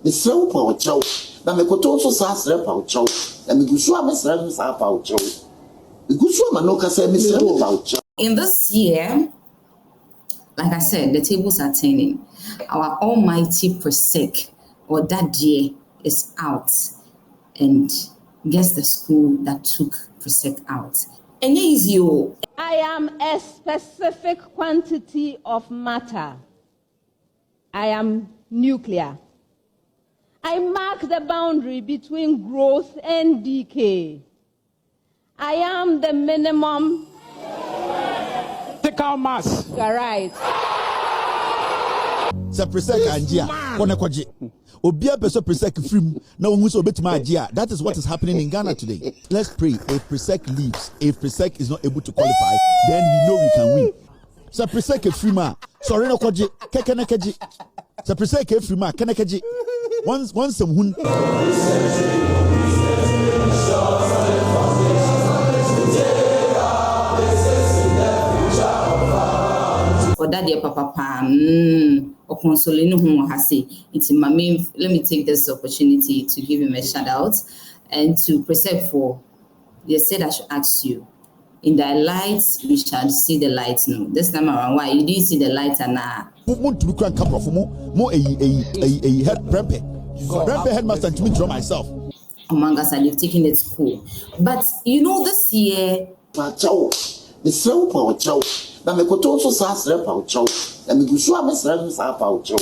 the slow power chow. Now me koto so sasre power chow. Na me gusua me sre sa power chow. Me gusua manoka say me sre power chow. In this year, like I said, the tables are turning. Our almighty PRESEC, or that year, is out. And guess the school that took PRESEC out. And easy. I am a specific quantity of matter. I am nuclear. I mark the boundary between growth and decay. I am the minimum. Take our mass. You're right. Sa PRESEC anjia kone kwaje obia peso PRESEC film na won so betima ajia. That is what is happening in Ghana today. Let's pray if PRESEC leaves, if PRESEC is not able to qualify, then we know we can win. Sa PRESEC film sorry no kwaje kekene keji. Sa PRESEC film kene keji once some hun. For that dear papa or consoling whom has say it's my main. Let me take this opportunity to give him a shout out and to PRESEC for they said I should ask you. In the lights, we shall see the lights now. This time around, why you didn't see the lights and Brempe headmaster to me draw myself. Among us, I've taken it school. But you know, this year, the slow power chow. Now me koto so sasre power chow. Na me gusua me sre sa power chow.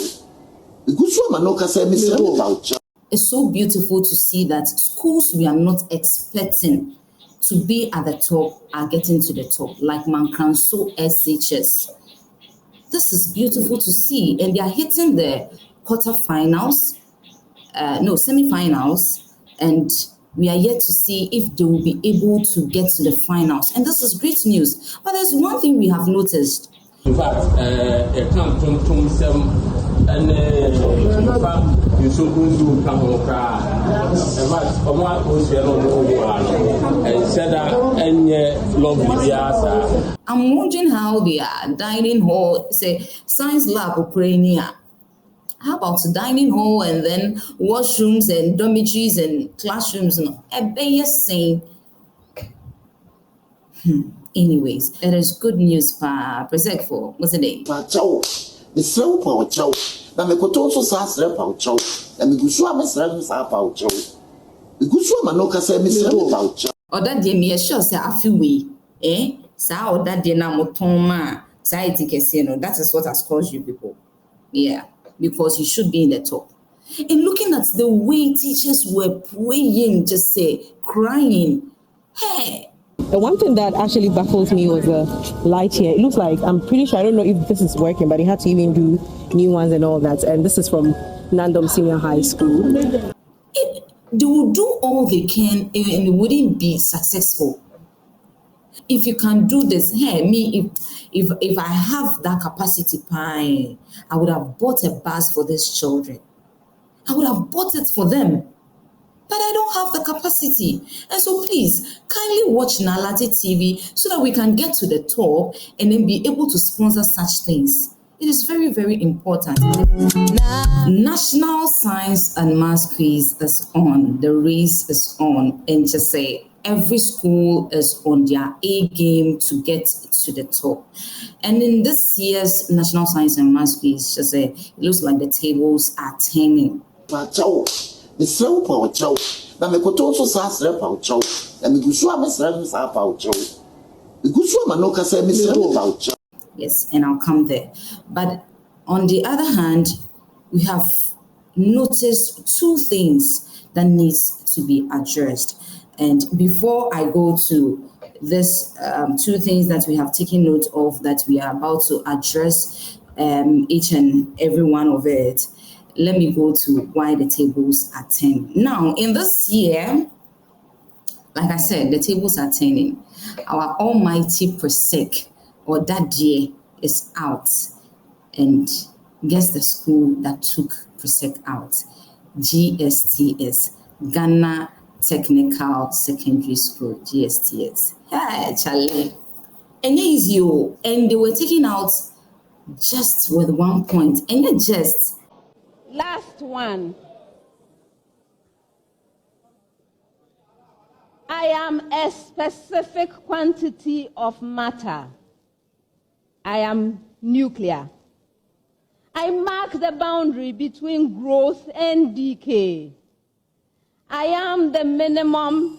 Me gusua manoka say me sre power chow. it's so beautiful to see that schools we are not expecting to be at the top are getting to the top, like Mankanso SHS. This is beautiful to see, and they are hitting the semi-finals, and we are yet to see if they will be able to get to the finals. And this is great news. But there's one thing we have noticed. In fact, and I'm wondering how their dining hall, say science lab Ukraine. How about dining hall and then washrooms and dormitories and classrooms? Saying. Anyways, it is good news for PRESEC for what's the name? The slow power chow. Na me koto so sasre power chow. Na me gusua me sre sa power chow. Me gusua manoka say me sre power chow. Or that day me sure say I feel way. Sa or that day na motoma. Sa that is what has caused you people. Yeah, because you should be in the top. And looking at the way teachers were praying, just say crying. Hey. The one thing that actually baffles me was the light here. It looks like, I'm pretty sure, I don't know if this is working, but they had to even do new ones and all that. And this is from Nandom Senior High School. They will do all they can and it wouldn't be successful. If you can do this, if I have that capacity, I would have bought a bus for these children. I would have bought it for them. But I don't have the capacity. And so please, kindly watch Naa Lartey TV so that we can get to the top and then be able to sponsor such things. It is very, very important. National Science and Maths Quiz is on. The race is on. And just say, every school is on their A game to get to the top. And in this year's National Science and Maths Quiz, just say, it looks like the tables are turning. The slow power chow. Na me koto so sasre power chow. Na me gusua me sre sa power chow. Me gusua manoka say me sre power chow. Yes, and I'll come there. But on the other hand, we have noticed two things that needs to be addressed. And before I go to this two things that we have taken note of that we are about to address, each and every one of it, let me go to why the tables are turning. Now, in this year, like I said, the tables are turning. Our almighty PRESEC, or that year, is out. And guess the school that took PRESEC out? GSTS, Ghana Technical Secondary School, GSTS. Yeah, Charlie. And easy, and they were taken out just with 1 point. And just Last one. I am a specific quantity of matter. I am nuclear. I mark the boundary between growth and decay. I am the minimum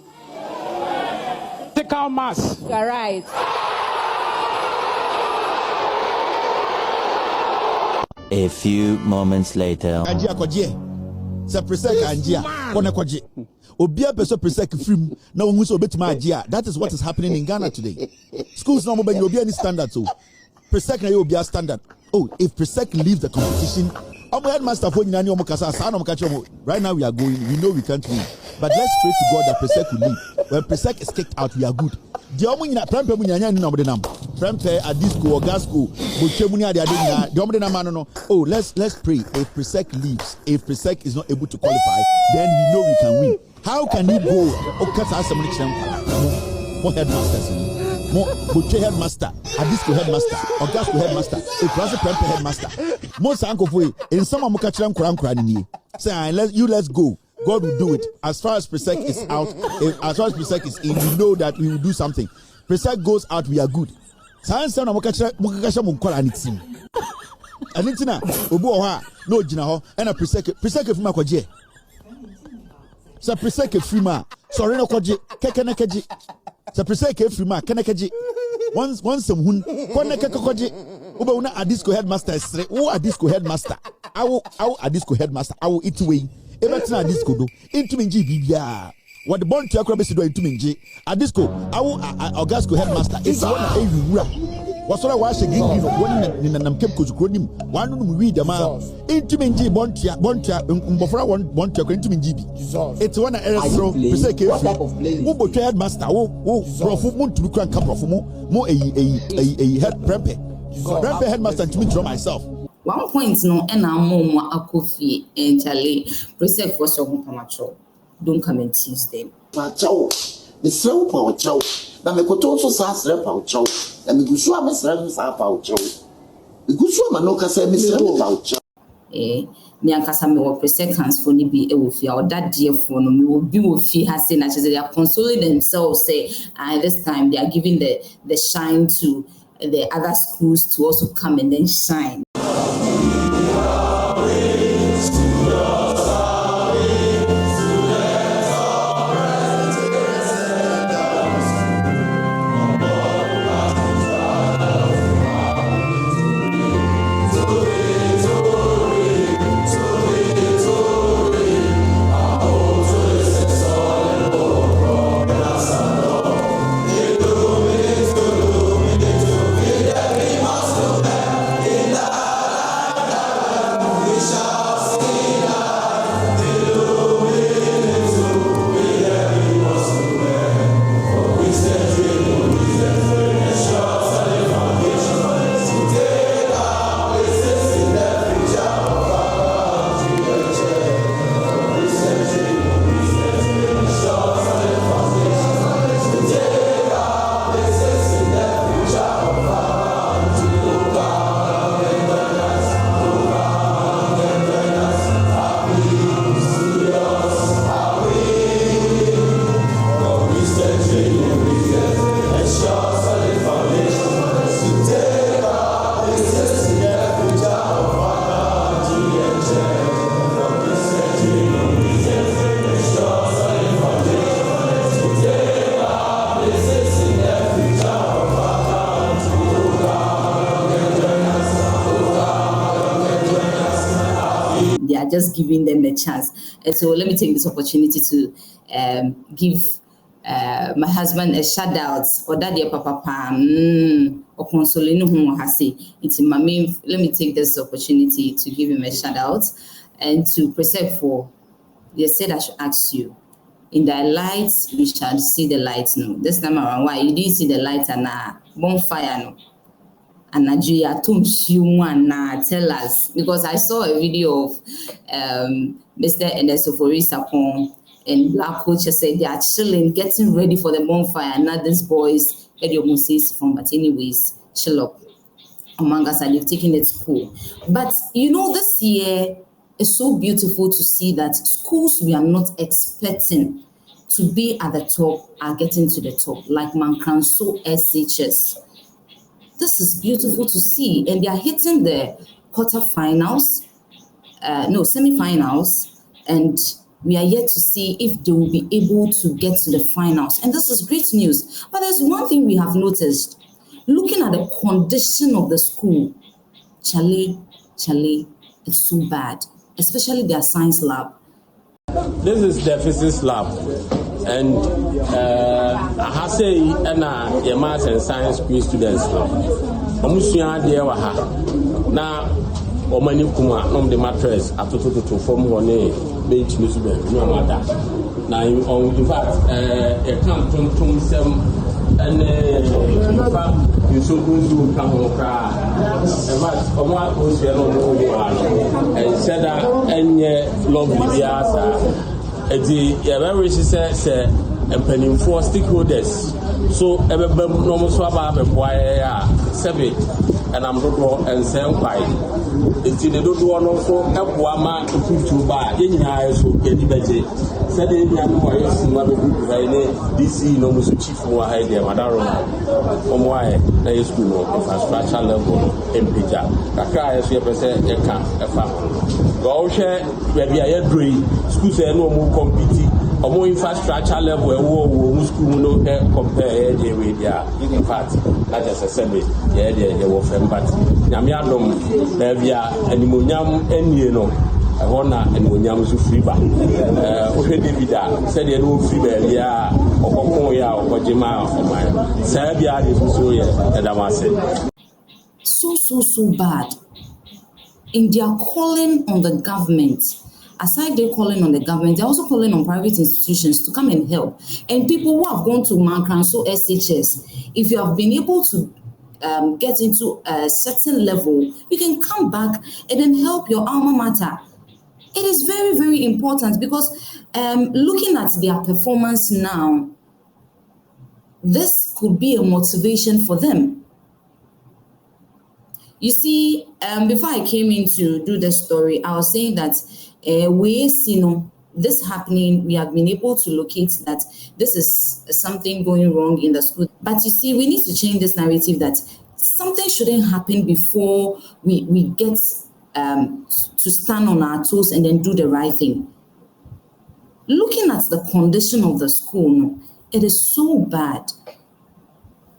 critical mass. You are right. A few moments later. That is what is happening in Ghana today. Schools now will be any standard so PRESEC will be a standard. Oh, if PRESEC leaves the competition, right now we are going, we know we can't win. But let's pray to God that PRESEC will leave. When PRESEC is kicked out, we are good. Oh, let's pray. If PRESEC leaves, if PRESEC is not able to qualify, then we know we can win. How can he go? More headmasters, more headmaster, Adisco headmaster, Augusco headmaster, a class Prempe headmaster. Most uncle in some of Mukacham Kuran say, let's go. God will do it. As far as PRESEC is out, as far as PRESEC is in, we know that we will do something. PRESEC goes out, we are good. Science and Mukacham Mukwanitzim. And it's now, Oboha, no Jinaho, and a PRESEC from Makwaje. So PRESEC free ma, sorry no kwaji, kekenekeji. So PRESEC free ma, kenekeji. Once some hun, kwaji. Uba una Adisco headmaster is Adisco headmaster. I will Adisco headmaster. I will eat away. Everything Adisco do. Into minji bibia. What the bond to akrabesi do into minji. Adisco. I will Augusco headmaster. It's one a rura. What's what I was again? One in an Amkem Kuzukonim. One who read the man. Into minji bontia, Mbofra one to into minji. It's one error throw. PRESEC who but headmaster. Oh, profu moon to become caprofumo. More a head prempe. Prempe headmaster to me draw myself. 1 point no and I'm more akofi and Charlie PRESEC for some pamacho. Don't come and tease them. Pacho, the slow power chow. Now me koto so sasre power chow. Na me gusua me sre sa power chow. Me gusua manoka say me sre power chow. Me ankasa me wo PRESEC hands for ni bi e wo fia or that dear for no me wo bi wo fi ha say na they are consoling themselves say this time they are giving the shine to the other schools to also come and then shine. Just giving them a chance. And so let me take this opportunity to give my husband a shout out or daddy papa or consolino who has say it's my main. Let me take this opportunity to give him a shout out and to PRESEC for they said I should ask you in the lights we shall see the light no. This time around why you didn't see the light and bonfire no. And Nigeria tell us because I saw a video of Mr. NSMQ and Black Culture said they are chilling, getting ready for the bonfire. And now these boys, from but anyways, chill up. Among us, they've taken it cool. But you know, this year It's so beautiful to see that schools we are not expecting to be at the top are getting to the top, like Mankranso SHS. This is beautiful to see, and they are hitting the quarterfinals, semifinals, and we are yet to see if they will be able to get to the finals. And this is great news. But there's one thing we have noticed. Looking at the condition of the school, Charlie, it's so bad, especially their science lab. This is the physics lab, and I have say, your maths and science school students now. Now, Omani Kuma, the mattress, after to form one bench, Miss Ben, no matter. Now, in fact, a camp from some and you should do come on cry. And what was your own and said that any lovely yasa. The very says and penning for stakeholders. So, everybody almost about a boy, seven, and I'm not and same by. It's in the do one also help one man to put to buy in eyes who get the budget. Said in young boys, mother DC no chief for a idea, Madaro. Why they school of infrastructure level in Peter. Kaka is your percent a camp, a family. Go share, maybe I agree. Schools are no more competing. Or more infrastructure level where war school no compare with their in fact, not just a semi, they were from but Yamiadom, there are animonium and you know, I want and Moniam to free back. David said, you know, free bear, or Koya, or Jima, or my Sabia is so, and I must say. So bad. In their calling on the government, aside they calling on the government, they're also calling on private institutions to come and help. And people who have gone to Mankranso SHS, if you have been able to get into a certain level, you can come back and then help your alma mater. It is very, very important because looking at their performance now, this could be a motivation for them. You see, before I came in to do the story, I was saying that we see this happening, we have been able to locate that this is something going wrong in the school. But you see, we need to change this narrative that something shouldn't happen before we get to stand on our toes and then do the right thing. Looking at the condition of the school, it is so bad.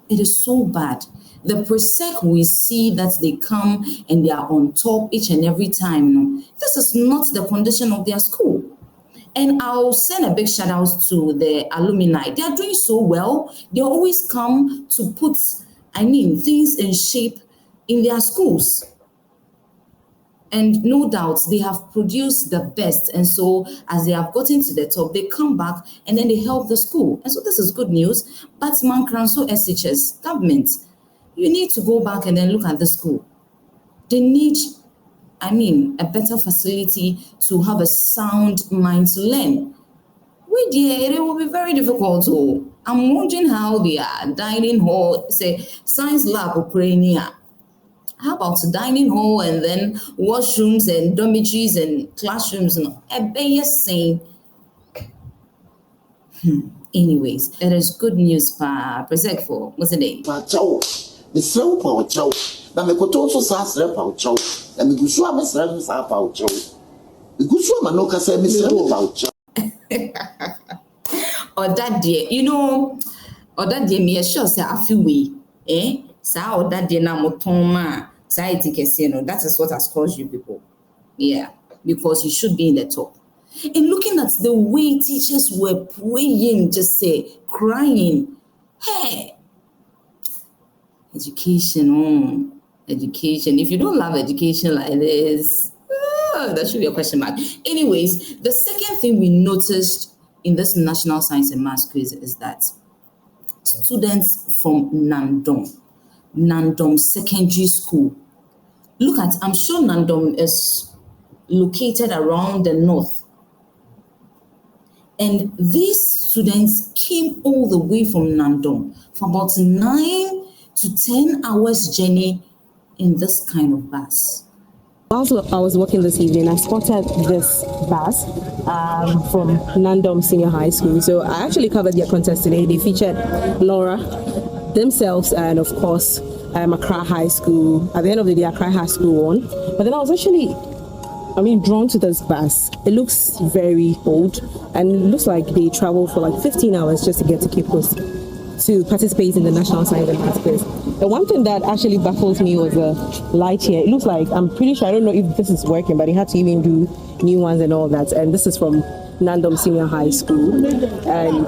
It is so bad. The PRESEC, we see that they come and they are on top each and every time. This is not the condition of their school. And I'll send a big shout out to the alumni. They are doing so well. They always come to put, things in shape in their schools. And no doubt they have produced the best. And so as they have gotten to the top, they come back and then they help the school. And so this is good news. But Mankranso SHS, government, you need to go back and then look at the school. They need, a better facility to have a sound mind to learn. It will be very difficult. I'm wondering how their dining hall, say, science lab, Ukraine. How about the dining hall and then washrooms and dormitories and classrooms? Saying. Anyways, it is good news for PRESEC for what's the name? The slow power chow. Now me koto so sasre power chow. Na me gusua me sre sa power chow. Me gusua manoka say me sre power chow. Or that day, or that day me sure say afiwe, Sa or that day na motoma. That is what has caused you people. Yeah, because you should be in the top. And looking at the way teachers were praying, crying. Hey, education. If you don't love education like this, that should be a question mark. Anyways, the second thing we noticed in this National Science and Maths quiz is that students from Nandom Secondary School. Look at, I'm sure Nandom is located around the north. And these students came all the way from Nandom for about 9 to 10 hours journey in this kind of bus. Also, I was walking this evening, I spotted this bus from Nandom Senior High School. So I actually covered their contest today. They featured Laura, themselves, and of course, Accra High School. At the end of the day, Accra High School won. But then I was actually, drawn to this bus. It looks very old, and it looks like they traveled for like 15 hours just to get to Cape Coast to participate in the National Science and Maths Quiz. The one thing that actually baffles me was the light here. It looks like, I'm pretty sure, I don't know if this is working, but they had to even do new ones and all that. And this is from Nandom Senior High School. And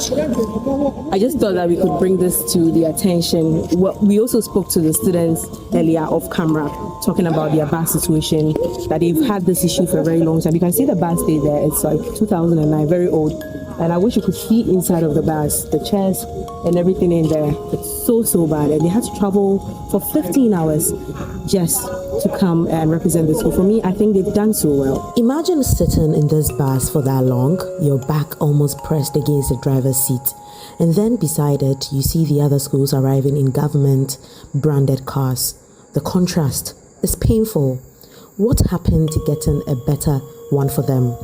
I just thought that we could bring this to the attention. We also spoke to the students earlier off camera, talking about their bus situation, that they've had this issue for a very long time. You can see the bus stay there. It's like 2009, very old. And I wish you could see inside of the bus, the chairs and everything in there. It's so bad. And they had to travel for 15 hours just to come and represent the school. For me, I think they've done so well. Imagine sitting in this bus for that long, your back almost pressed against the driver's seat. And then beside it, you see the other schools arriving in government branded cars. The contrast is painful. What happened to getting a better one for them?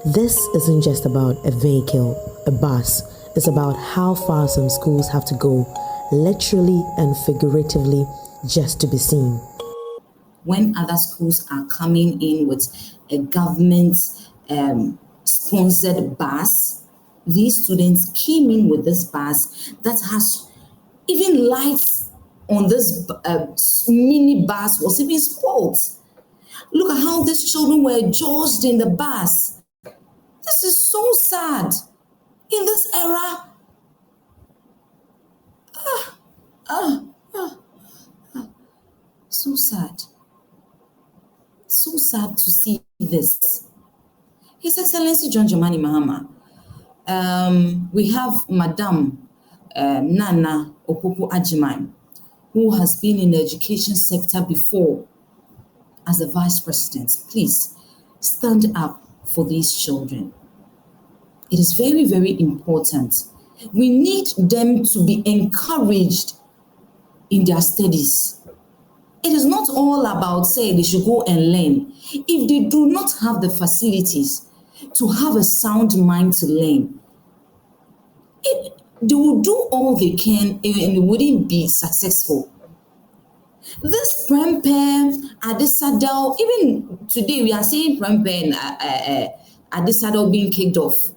This isn't just about a vehicle, a bus. It's about how far some schools have to go, literally and figuratively, just to be seen. When other schools are coming in with a government sponsored bus, these students came in with this bus that has even lights on this mini bus was even spoiled. Look at how these children were judged in the bus. This is so sad in this era. So sad. So sad to see this. His Excellency John Dramani Mahama. We have Madam Nana Opopo Agyeman, who has been in the education sector before as the Vice President. Please stand up for these children. It is very, very important. We need them to be encouraged in their studies. It is not all about saying they should go and learn. If they do not have the facilities to have a sound mind to learn, they will do all they can and it wouldn't be successful. This Prempe, Adesadao, even today we are seeing Prempe and Adesadao being kicked off.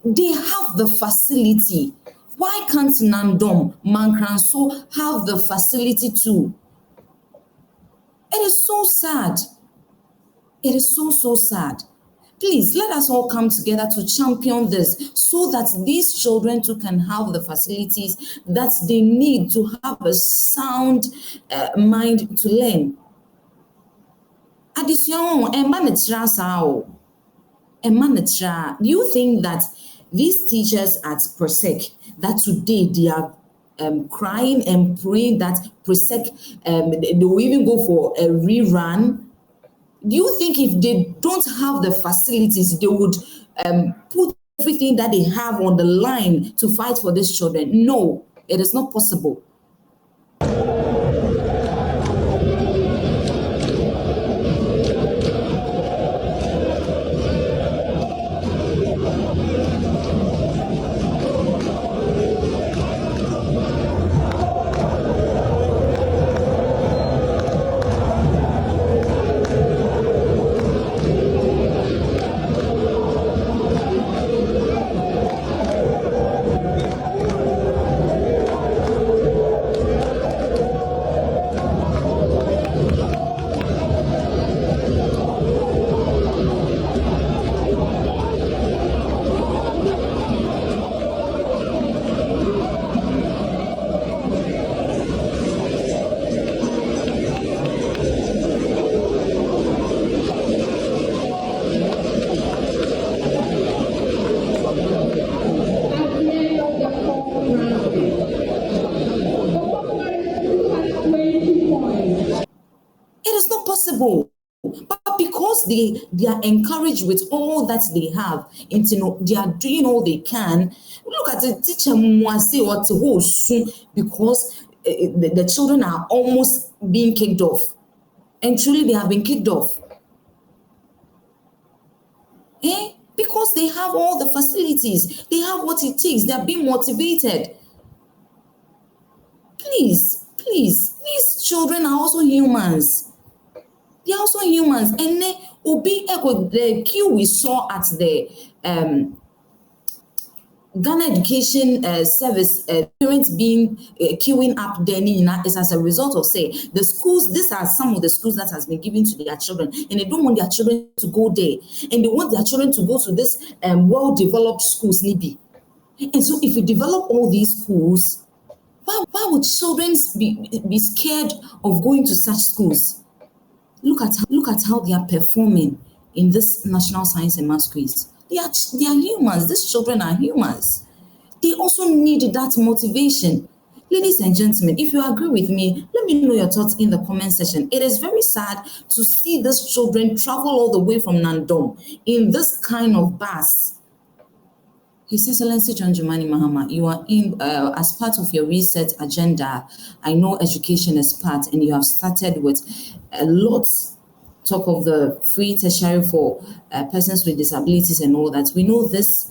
They have the facility. Why can't Nandom, Mankranso have the facility too? It is so sad. It is so sad. Please, let us all come together to champion this so that these children too can have the facilities that they need to have a sound mind to learn. Addition, do you think that these teachers at PRESEC, that today they are crying and praying that PRESEC, they will even go for a rerun? Do you think if they don't have the facilities, they would put everything that they have on the line to fight for these children? No, it is not possible. But because they are encouraged with all that they have, and they are doing all they can. Look at the teacher because the children are almost being kicked off. and truly they have been kicked off. Because they have all the facilities, they have what it takes, they are being motivated. Please, these children are also humans. They are also humans. And the queue we saw at the Ghana Education Service, parents being queuing up there is as a result of, say, the schools. These are some of the schools that has been given to their children, and they don't want their children to go there, and they want their children to go to this well-developed schools, maybe. And so, if you develop all these schools, why would children be scared of going to such schools? Look at how they are performing in this National Science and Maths quiz. They are humans. These children are humans. They also need that motivation. Ladies and gentlemen, if you agree with me, let me know your thoughts in the comment section. It is very sad to see these children travel all the way from Nandom in this kind of bus. His Excellency John Jumani Mahama, you are in as part of your research agenda. I know education is part, and you have started with a lot talk of the free tertiary for persons with disabilities and all that. We know this,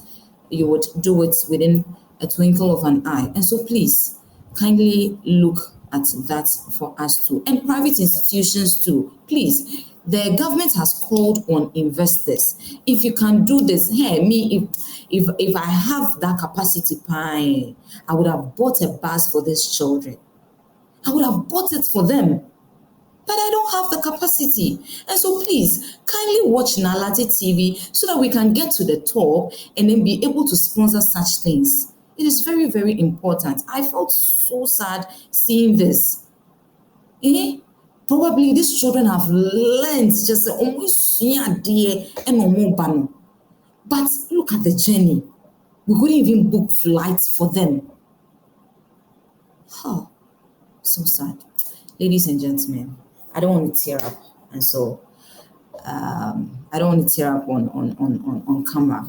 you would do it within a twinkle of an eye. And so please, kindly look at that for us too. And private institutions too, please. The government has called on investors. If you can do this, if I have that capacity, I would have bought a bus for these children. I would have bought it for them. But I don't have the capacity. And so please, kindly watch Naa Lartey TV so that we can get to the top and then be able to sponsor such things. It is very, very important. I felt so sad seeing this. Probably these children have learned just almost and but look at the journey. We couldn't even book flights for them. Oh, so sad. Ladies and gentlemen, I don't want to tear up, and so I don't want to tear up on camera,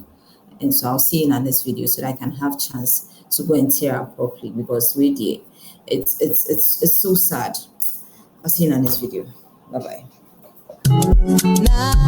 and so I'll see you in our next video so that I can have chance to go and tear up properly, because really, it's so sad. I'll see you in our next video. Bye bye.